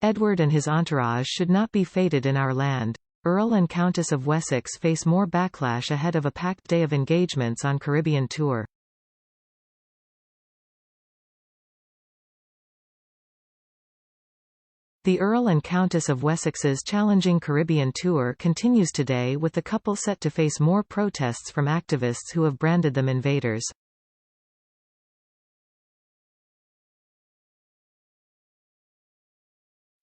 Edward and his entourage should not be fated in our land. Earl and Countess of Wessex face more backlash ahead of a packed day of engagements on Caribbean tour. The Earl and Countess of Wessex's challenging Caribbean tour continues today, with the couple set to face more protests from activists who have branded them invaders.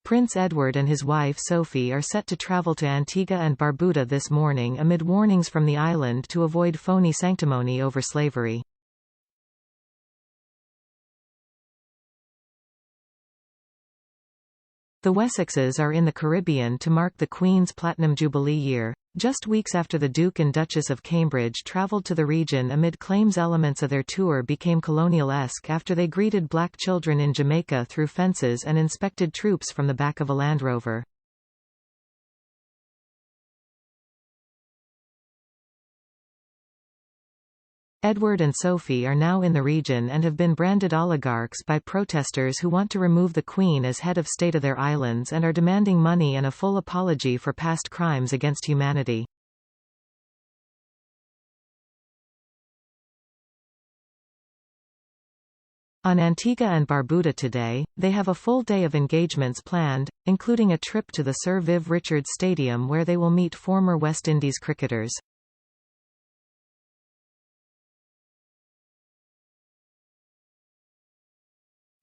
Prince Edward and his wife Sophie are set to travel to Antigua and Barbuda this morning amid warnings from the island to avoid phony sanctimony over slavery. The Wessexes are in the Caribbean to mark the Queen's Platinum Jubilee year, just weeks after the Duke and Duchess of Cambridge travelled to the region amid claims elements of their tour became colonial-esque after they greeted black children in Jamaica through fences and inspected troops from the back of a Land Rover. Edward and Sophie are now in the region and have been branded oligarchs by protesters who want to remove the Queen as head of state of their islands and are demanding money and a full apology for past crimes against humanity. On Antigua and Barbuda today, they have a full day of engagements planned, including a trip to the Sir Viv Richards Stadium where they will meet former West Indies cricketers.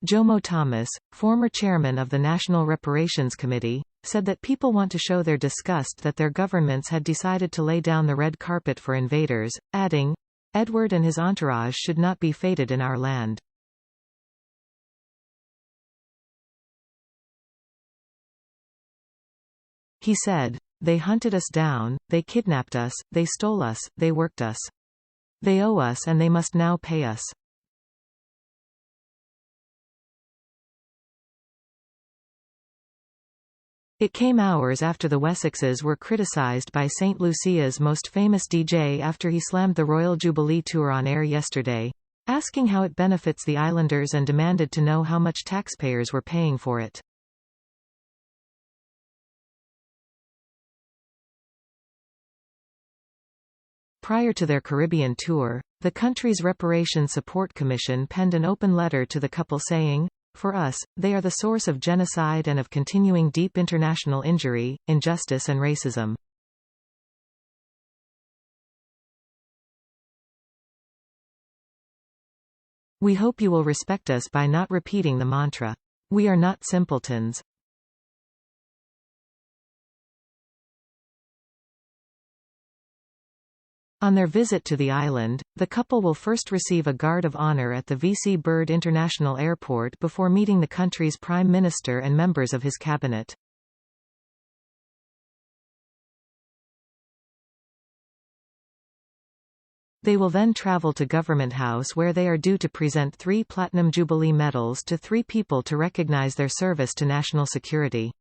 Jomo Thomas, former chairman of the National Reparations Committee, said that people want to show their disgust that their governments had decided to lay down the red carpet for invaders, adding, "Edward and his entourage should not be fated in our land." He said, "They hunted us down, they kidnapped us, they stole us, they worked us. They owe us and they must now pay us." It came hours after the Wessexes were criticized by St. Lucia's most famous DJ after he slammed the Royal Jubilee Tour on air yesterday, asking how it benefits the islanders and demanded to know how much taxpayers were paying for it. Prior to their Caribbean tour, the country's Reparations Support Commission penned an open letter to the couple saying, "For us, they are the source of genocide and of continuing deep international injury, injustice and racism." We hope you will respect us by not repeating the mantra. We are not simpletons. On their visit to the island, the couple will first receive a guard of honor at the V.C. Byrd International Airport before meeting the country's Prime Minister and members of his cabinet. They will then travel to Government House where they are due to present 3 Platinum Jubilee medals to 3 people to recognize their service to national security.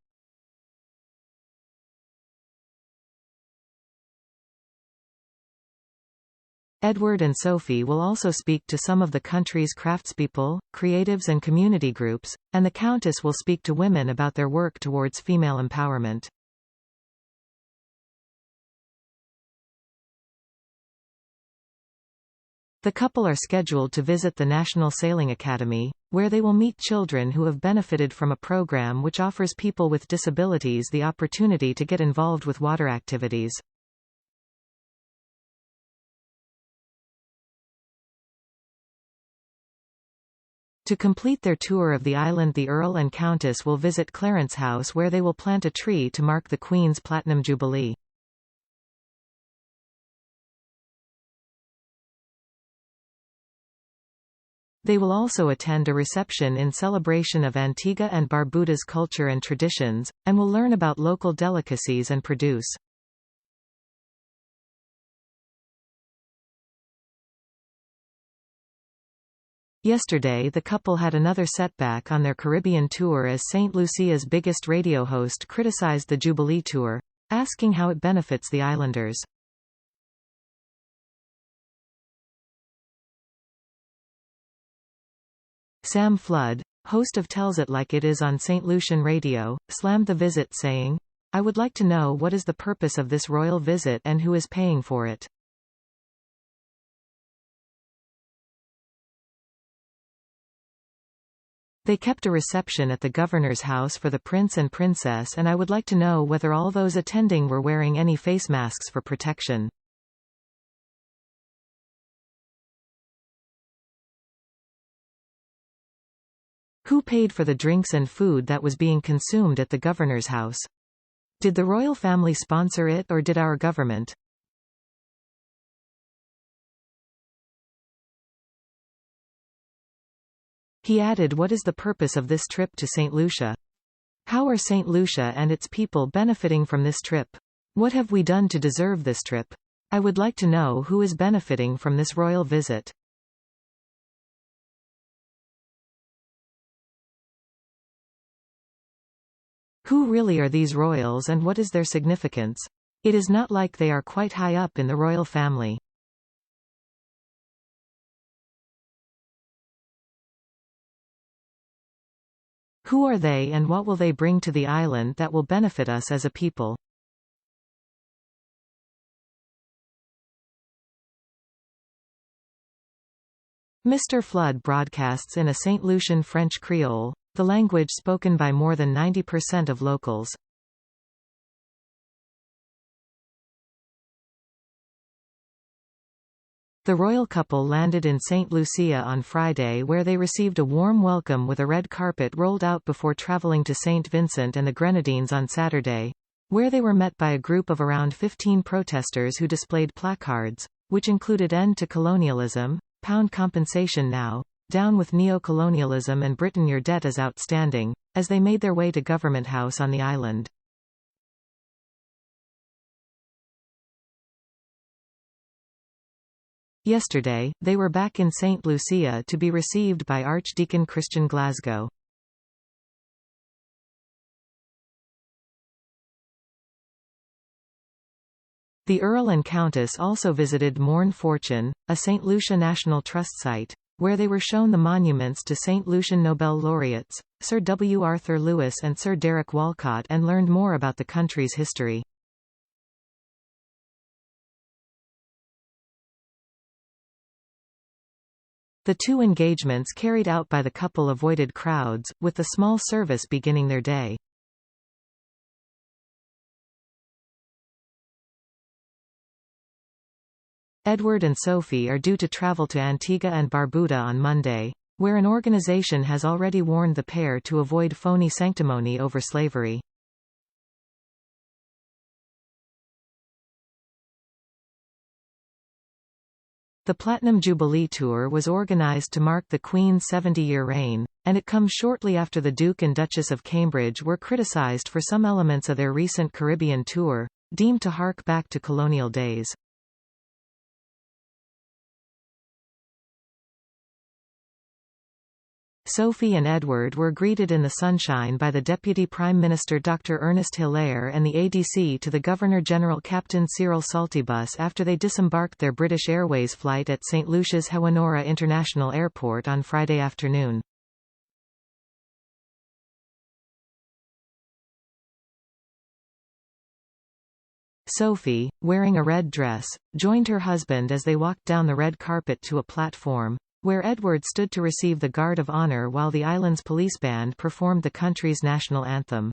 Edward and Sophie will also speak to some of the country's craftspeople, creatives and community groups, and the Countess will speak to women about their work towards female empowerment. The couple are scheduled to visit the National Sailing Academy, where they will meet children who have benefited from a program which offers people with disabilities the opportunity to get involved with water activities. To complete their tour of the island, the Earl and Countess will visit Clarence House where they will plant a tree to mark the Queen's Platinum Jubilee. They will also attend a reception in celebration of Antigua and Barbuda's culture and traditions, and will learn about local delicacies and produce. Yesterday the couple had another setback on their Caribbean tour as St. Lucia's biggest radio host criticized the Jubilee Tour, asking how it benefits the islanders. Sam Flood, host of Tells It Like It Is on St. Lucian Radio, slammed the visit saying, "I would like to know what is the purpose of this royal visit and who is paying for it." They kept a reception at the governor's house for the prince and princess, and I would like to know whether all those attending were wearing any face masks for protection. Who paid for the drinks and food that was being consumed at the governor's house? Did the royal family sponsor it or did our government? He added, what is the purpose of this trip to St. Lucia? How are St. Lucia and its people benefiting from this trip? What have we done to deserve this trip? I would like to know who is benefiting from this royal visit. Who really are these royals and what is their significance? It is not like they are quite high up in the royal family. Who are they and what will they bring to the island that will benefit us as a people? Mr. Flood broadcasts in a St. Lucian French Creole, the language spoken by more than 90% of locals. The royal couple landed in St. Lucia on Friday, where they received a warm welcome with a red carpet rolled out before traveling to St. Vincent and the Grenadines on Saturday, where they were met by a group of around 15 protesters who displayed placards, which included "End to Colonialism," "Pound Compensation Now," "Down with Neo-Colonialism," and "Britain Your Debt is Outstanding," as they made their way to Government House on the island. Yesterday, they were back in St. Lucia to be received by Archdeacon Christian Glasgow. The Earl and Countess also visited Mourn Fortune, a St. Lucia National Trust site, where they were shown the monuments to St. Lucian Nobel laureates, Sir W. Arthur Lewis and Sir Derek Walcott, and learned more about the country's history. The two engagements carried out by the couple avoided crowds, with the small service beginning their day. Edward and Sophie are due to travel to Antigua and Barbuda on Monday, where an organization has already warned the pair to avoid phony sanctimony over slavery. The Platinum Jubilee Tour was organized to mark the Queen's 70-year reign, and it comes shortly after the Duke and Duchess of Cambridge were criticized for some elements of their recent Caribbean tour, deemed to hark back to colonial days. Sophie and Edward were greeted in the sunshine by the Deputy Prime Minister Dr. Ernest Hilaire and the ADC to the Governor-General Captain Cyril Saltibus after they disembarked their British Airways flight at St. Lucia's Hewanora International Airport on Friday afternoon. Sophie, wearing a red dress, joined her husband as they walked down the red carpet to a platform, where Edward stood to receive the Guard of Honor while the island's police band performed the country's national anthem.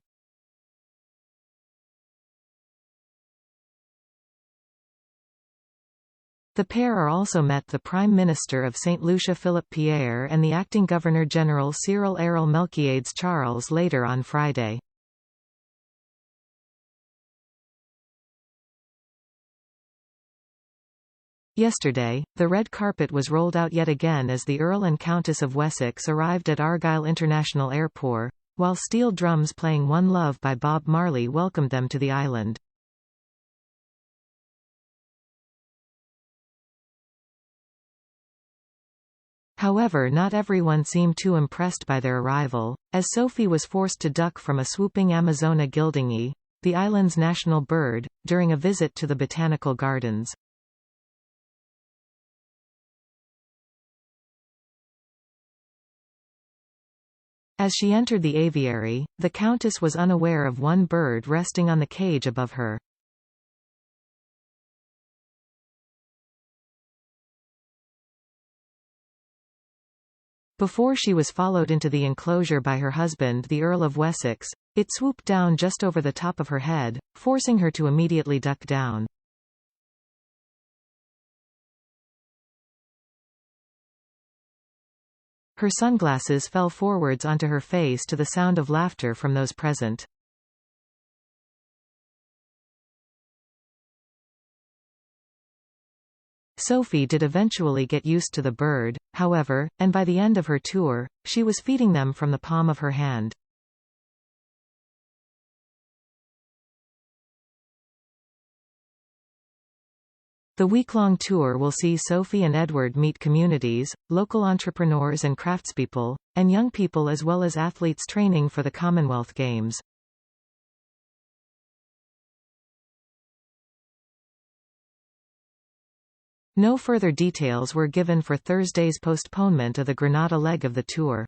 The pair are also met the Prime Minister of St. Lucia Philip Pierre and the Acting Governor-General Cyril Earl Melquiades Charles later on Friday. Yesterday, the red carpet was rolled out yet again as the Earl and Countess of Wessex arrived at Argyle International Airport, while steel drums playing One Love by Bob Marley welcomed them to the island. However, not everyone seemed too impressed by their arrival, as Sophie was forced to duck from a swooping Amazona gildingi, the island's national bird, during a visit to the botanical gardens. As she entered the aviary, the Countess was unaware of one bird resting on the cage above her. Before she was followed into the enclosure by her husband, the Earl of Wessex, it swooped down just over the top of her head, forcing her to immediately duck down. Her sunglasses fell forwards onto her face to the sound of laughter from those present. Sophie did eventually get used to the bird, however, and by the end of her tour, she was feeding them from the palm of her hand. The week-long tour will see Sophie and Edward meet communities, local entrepreneurs and craftspeople, and young people as well as athletes training for the Commonwealth Games. No further details were given for Thursday's postponement of the Granada leg of the tour.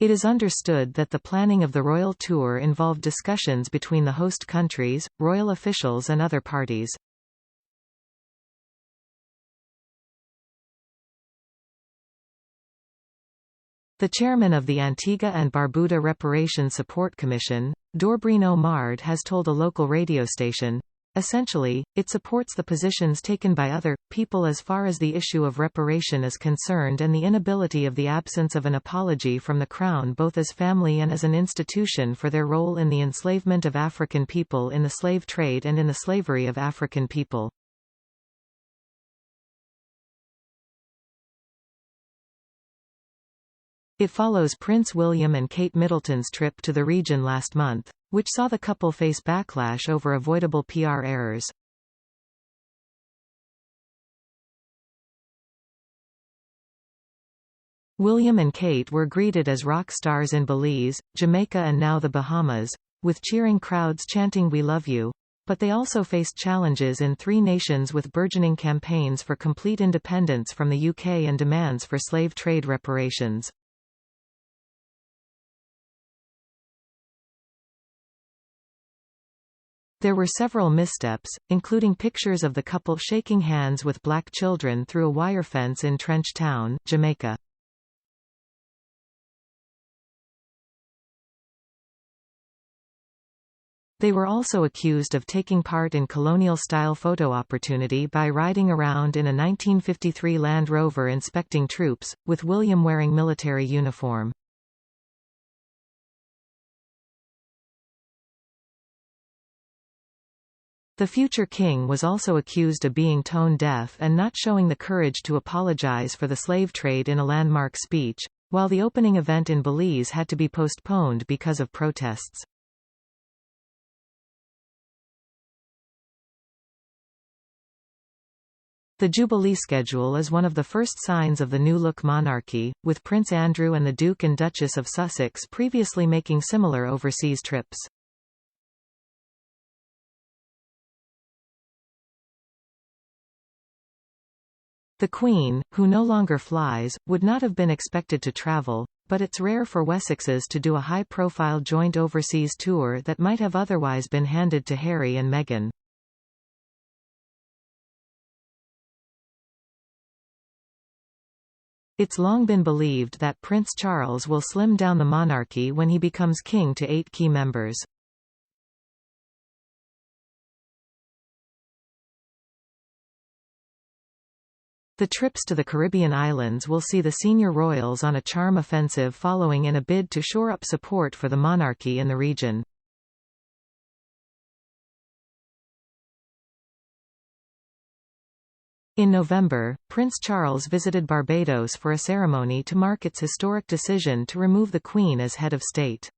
It is understood that the planning of the royal tour involved discussions between the host countries, royal officials and other parties. The chairman of the Antigua and Barbuda Reparation Support Commission, Dorbrino Mard, has told a local radio station, essentially, it supports the positions taken by other people as far as the issue of reparation is concerned and the inability of the absence of an apology from the Crown both as family and as an institution for their role in the enslavement of African people in the slave trade and in the slavery of African people. It follows Prince William and Kate Middleton's trip to the region last month, which saw the couple face backlash over avoidable PR errors. William and Kate were greeted as rock stars in Belize, Jamaica and now the Bahamas, with cheering crowds chanting "We love you," but they also faced challenges in three nations with burgeoning campaigns for complete independence from the UK and demands for slave trade reparations. There were several missteps, including pictures of the couple shaking hands with black children through a wire fence in Trench Town, Jamaica. They were also accused of taking part in colonial-style photo opportunity by riding around in a 1953 Land Rover inspecting troops, with William wearing military uniform. The future king was also accused of being tone-deaf and not showing the courage to apologize for the slave trade in a landmark speech, while the opening event in Belize had to be postponed because of protests. The Jubilee schedule is one of the first signs of the new-look monarchy, with Prince Andrew and the Duke and Duchess of Sussex previously making similar overseas trips. The Queen, who no longer flies, would not have been expected to travel, but it's rare for Wessexes to do a high-profile joint overseas tour that might have otherwise been handed to Harry and Meghan. It's long been believed that Prince Charles will slim down the monarchy when he becomes king to 8 key members. The trips to the Caribbean islands will see the senior royals on a charm offensive following in a bid to shore up support for the monarchy in the region. In November, Prince Charles visited Barbados for a ceremony to mark its historic decision to remove the Queen as head of state.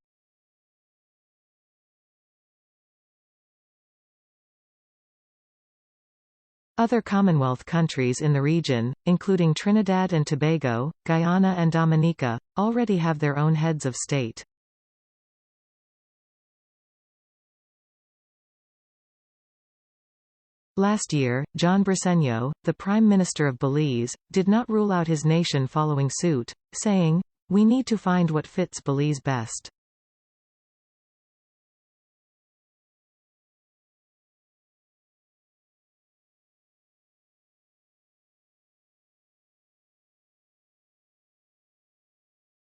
Other Commonwealth countries in the region, including Trinidad and Tobago, Guyana and Dominica, already have their own heads of state. Last year, John Briceño, the Prime Minister of Belize, did not rule out his nation following suit, saying, "We need to find what fits Belize best."